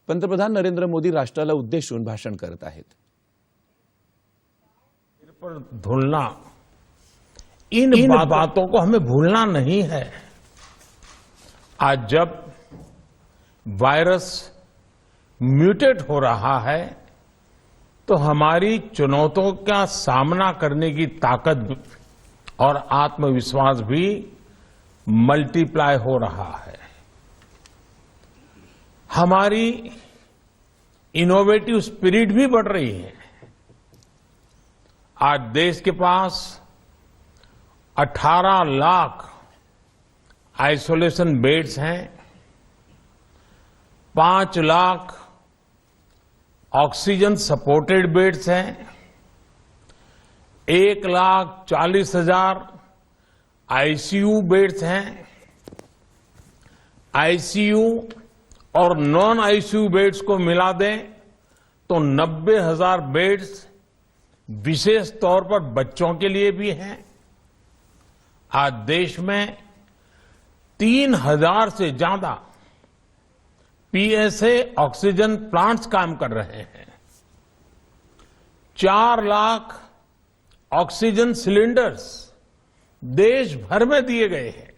पंतप्रधान नरेंद्र मोदी राष्ट्राला उद्देशून भाषण करत आहेत. पर धुलना, इन बातों को हमें भूलना नहीं है. आज जब वायरस म्यूटेट हो रहा है तो हमारी चुनौतियों का सामना करने की ताकत और आत्मविश्वास भी मल्टीप्लाई हो रहा है. हमारी इनोवेटिव स्पिरिट भी बढ़ रही है. आज देश के पास 18 लाख आइसोलेशन बेड्स हैं, 5 लाख ऑक्सीजन सपोर्टेड बेड्स हैं, 1,40,000 आईसीयू बेड्स हैं. आईसीयू और नॉन आईसीयू बेड्स को मिला दें तो 90,000 बेड्स विशेष तौर पर बच्चों के लिए भी हैं. आज देश में 3,000 से ज्यादा पीएसए ऑक्सीजन प्लांट्स काम कर रहे हैं. 4 लाख ऑक्सीजन सिलेंडर्स देश भर में दिए गए हैं.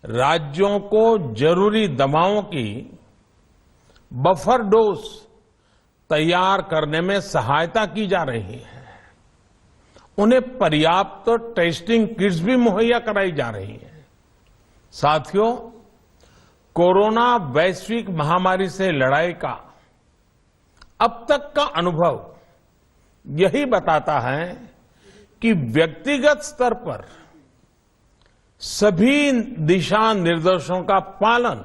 राज्यों को जरूरी दवाओं की बफर डोज तैयार करने में सहायता की जा रही है. उन्हें पर्याप्त टेस्टिंग किट्स भी मुहैया कराई जा रही है. साथियों, कोरोना वैश्विक महामारी से लड़ाई का अब तक का अनुभव यही बताता है कि व्यक्तिगत स्तर पर सभी दिशा निर्देशों का पालन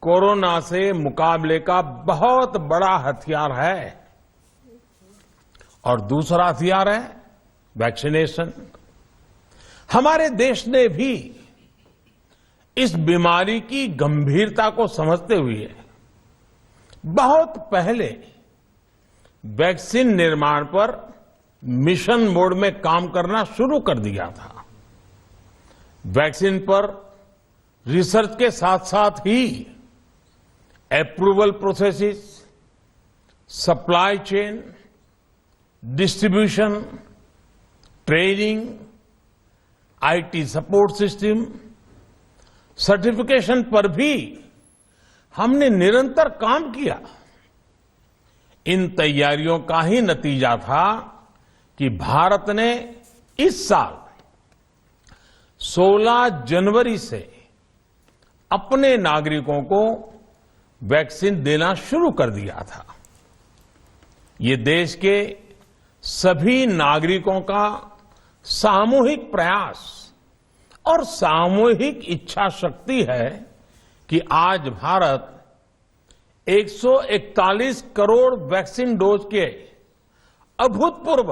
कोरोना से मुकाबले का बहुत बड़ा हथियार है. और दूसरा हथियार है वैक्सीनेशन. हमारे देश ने भी इस बीमारी की गंभीरता को समझते हुए बहुत पहले वैक्सीन निर्माण पर मिशन मोड में काम करना शुरू कर दिया था. वैक्सीन पर रिसर्च के साथ साथ ही approval processes, supply chain, distribution, training, IT support system, certification पर भी हमने निरंतर काम किया. इन तैयारियों का ही नतीजा था कि भारत ने इस साल 16 जनवरी से अपने नागरिकों को वैक्सीन देना शुरू कर दिया था. ये देश के सभी नागरिकों का सामूहिक प्रयास और सामूहिक इच्छा शक्ति है कि आज भारत 141 करोड़ वैक्सीन डोज के अभूतपूर्व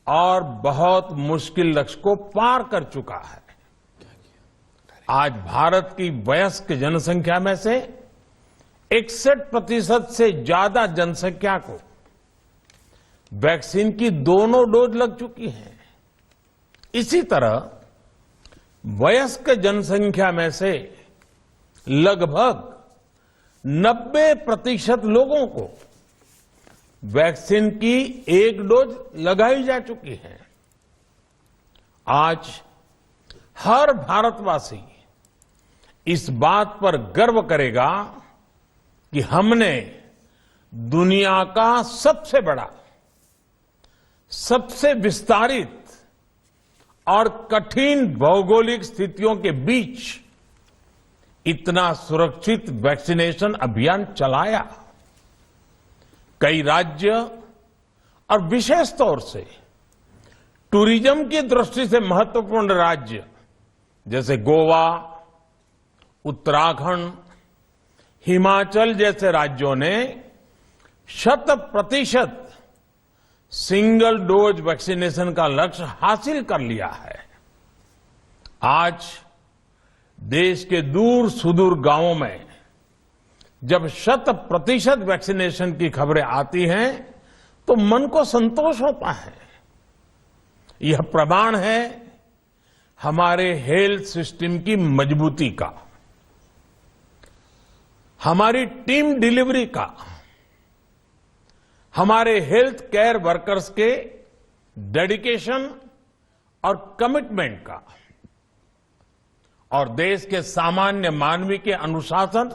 और बहुत मुश्किल लक्ष्य को पार कर चुका है. आज भारत की वयस्क जनसंख्या में से 61% से ज्यादा जनसंख्या को वैक्सीन की दोनों डोज लग चुकी हैं. इसी तरह वयस्क जनसंख्या में से लगभग 90% लोगों को वैक्सीन की एक डोज लगाई जा चुकी है. आज हर भारतवासी इस बात पर गर्व करेगा कि हमने दुनिया का सबसे बड़ा, सबसे विस्तारित और कठिन भौगोलिक स्थितियों के बीच इतना सुरक्षित वैक्सीनेशन अभियान चलाया. कई राज्य और विशेष तौर से टूरिज्म की दृष्टि से महत्वपूर्ण राज्य जैसे गोवा, उत्तराखंड, हिमाचल जैसे राज्यों ने 100% सिंगल डोज वैक्सीनेशन का लक्ष्य हासिल कर लिया है. आज देश के दूर सुदूर गांवों में जब 100% वैक्सीनेशन की खबरें आती हैं तो मन को संतोष होता है. यह प्रमाण है हमारे हेल्थ सिस्टम की मजबूती का. हमारी टीम डिलीवरी का, हमारे हेल्थ केयर वर्कर्स के डेडिकेशन और कमिटमेंट का और देश के सामान्य मानवी के अनुशासन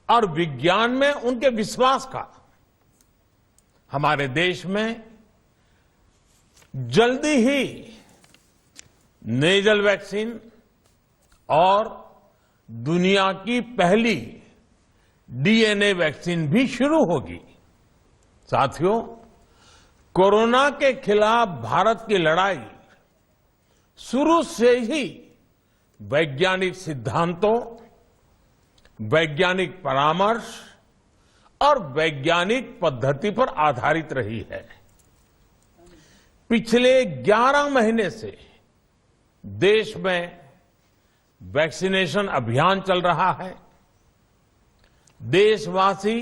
और विज्ञान में उनके विश्वास का हमारे देश में जल्दी ही नेजल वैक्सीन और दुनिया की पहली डीएनए वैक्सीन भी शुरू होगी। साथियों, कोरोना के खिलाफ भारत की लड़ाई शुरू से ही वैज्ञानिक सिद्धांतों, वैज्ञानिक परामर्श और वैज्ञानिक पद्धति पर आधारित रही है। पिछले 11 महीने से देश में वैक्सीनेशन अभियान चल रहा है। देशवासी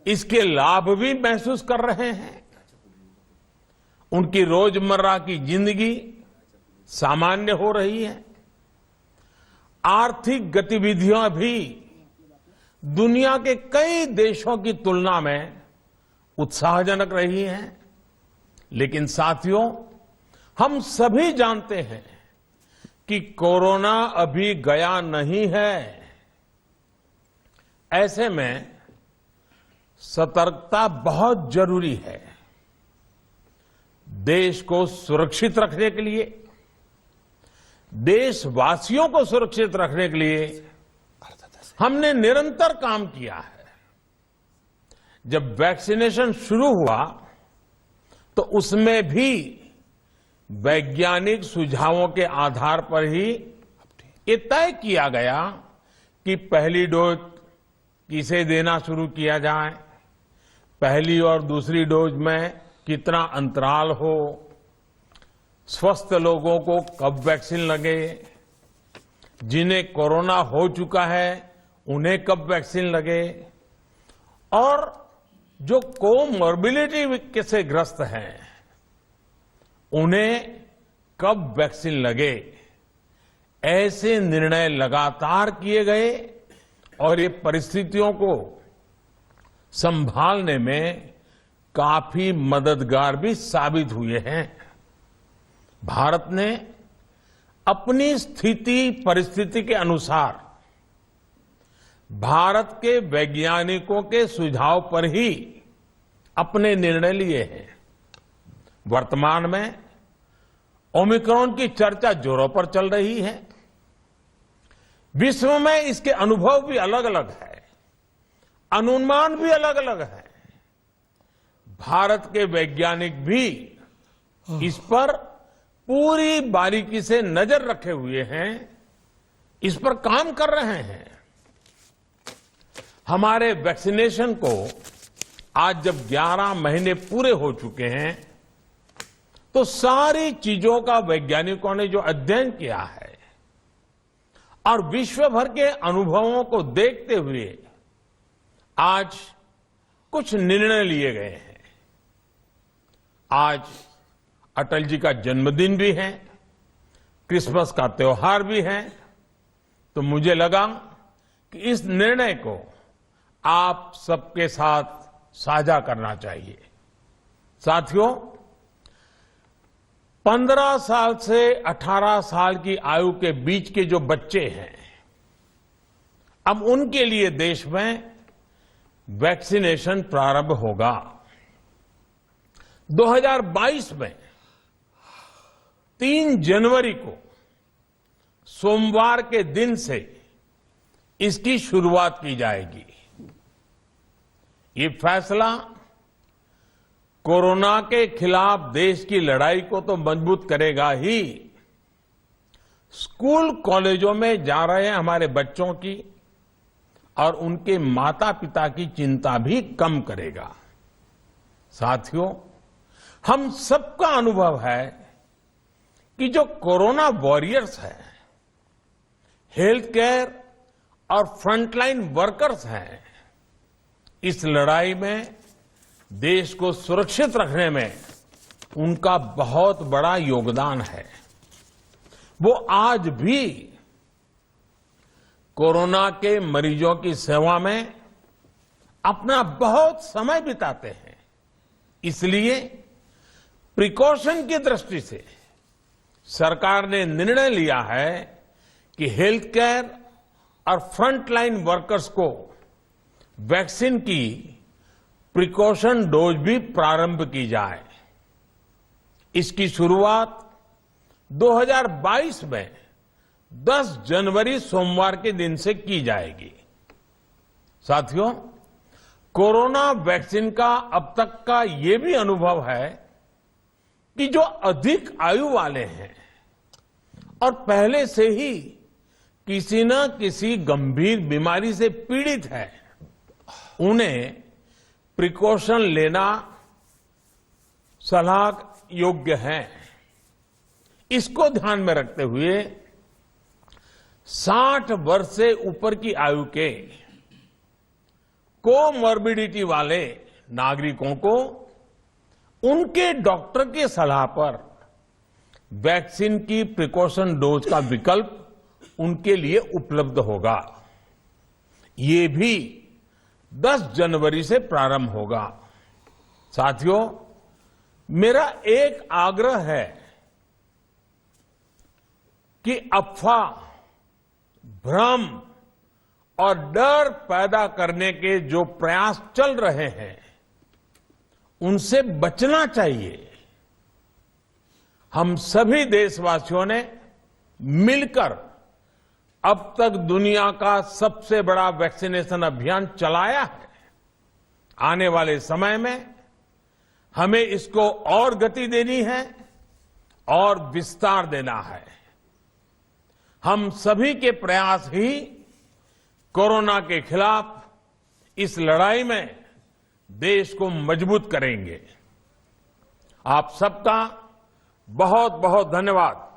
इसके लाभ भी महसूस कर रहे हैं। उनकी रोजमर्रा की जिंदगी सामान्य हो रही है। आर्थिक गतिविधियां भी दुनिया के कई देशों की तुलना में उत्साहजनक रही हैं। लेकिन साथियों, हम सभी जानते हैं कि कोरोना अभी गया नहीं है। ऐसे में सतर्कता बहुत जरूरी है। देश को सुरक्षित रखने के लिए, देशवासियों को सुरक्षित रखने के लिए हमने निरंतर काम किया है। जब वैक्सीनेशन शुरू हुआ तो उसमें भी वैज्ञानिक सुझावों के आधार पर ही ये तय किया गया कि पहली डोज किसे देना शुरू किया जाए, पहली और दूसरी डोज में कितना अंतराल हो, स्वस्थ लोगों को कब वैक्सीन लगे, जिन्हें कोरोना हो चुका है उन्हें कब वैक्सीन लगे, और जो कोमॉर्बिडिटी से ग्रस्त हैं उन्हें कब वैक्सीन लगे। ऐसे निर्णय लगातार किए गए और ये परिस्थितियों को संभालने में काफी मददगार भी साबित हुए हैं। भारत ने अपनी स्थिति परिस्थिति के अनुसार भारत के वैज्ञानिकों के सुझाव पर ही अपने निर्णय लिए हैं। वर्तमान में ओमिक्रॉन की चर्चा जोरों पर चल रही है। विश्व में इसके अनुभव भी अलग अलग है, अनुमान भी अलग अलग है। भारत के वैज्ञानिक भी इस पर पूरी बारीकी से नजर रखे हुए हैं, इस पर काम कर रहे हैं। हमारे वैक्सीनेशन को आज जब 11 महीने पूरे हो चुके हैं तो सारी चीजों का वैज्ञानिकों ने जो अध्ययन किया है और विश्व भर के अनुभवों को देखते हुए आज कुछ निर्णय लिए गए हैं। आज अटल जी का जन्मदिन भी है, क्रिसमस का त्योहार भी है, तो मुझे लगा कि इस निर्णय को आप सबके साथ साझा करना चाहिए। साथियों, 15 साल से 18 साल की आयु के बीच के जो बच्चे हैं, अब उनके लिए देश में वैक्सीनेशन प्रारंभ होगा। 2022 में 3 जनवरी को सोमवार के दिन से इसकी शुरुआत की जाएगी। ये फैसला कोरोना के खिलाफ देश की लड़ाई को तो मजबूत करेगा ही, स्कूल कॉलेजों में जा रहे हमारे बच्चों की और उनके माता पिता की चिंता भी कम करेगा। साथियों, हम सबका अनुभव है कि जो कोरोना वॉरियर्स हैं, हेल्थ केयर और फ्रंटलाइन वर्कर्स हैं, इस लड़ाई में देश को सुरक्षित रखने में उनका बहुत बड़ा योगदान है। वो आज भी कोरोना के मरीजों की सेवा में अपना बहुत समय बिताते हैं। इसलिए प्रिकॉशन की दृष्टि से सरकार ने निर्णय लिया है कि हेल्थ केयर और फ्रंटलाइन वर्कर्स को वैक्सीन की प्रिकॉशन डोज भी प्रारंभ की जाए। इसकी शुरुआत 2022 में 10 जनवरी सोमवार के दिन से की जाएगी। साथियों, कोरोना वैक्सीन का अब तक का ये भी अनुभव है कि जो अधिक आयु वाले हैं और पहले से ही किसी न किसी गंभीर बीमारी से पीड़ित है, उन्हें प्रिकॉशन लेना सलाह योग्य है। इसको ध्यान में रखते हुए 60 वर्ष से ऊपर की आयु के कोमॉर्बिडिटी वाले नागरिकों को उनके डॉक्टर की सलाह पर वैक्सीन की प्रिकॉशन डोज का विकल्प उनके लिए उपलब्ध होगा। ये भी 10 जनवरी से प्रारंभ होगा। साथियों, मेरा एक आग्रह है कि अफवाह, भ्रम और डर पैदा करने के जो प्रयास चल रहे हैं, उनसे बचना चाहिए। हम सभी देशवासियों ने मिलकर अब तक दुनिया का सबसे बड़ा वैक्सीनेशन अभियान चलाया है। आने वाले समय में हमें इसको और गति देनी है और विस्तार देना है। हम सभी के प्रयास ही कोरोना के खिलाफ इस लड़ाई में देश को मजबूत करेंगे। आप सबका बहुत बहुत धन्यवाद।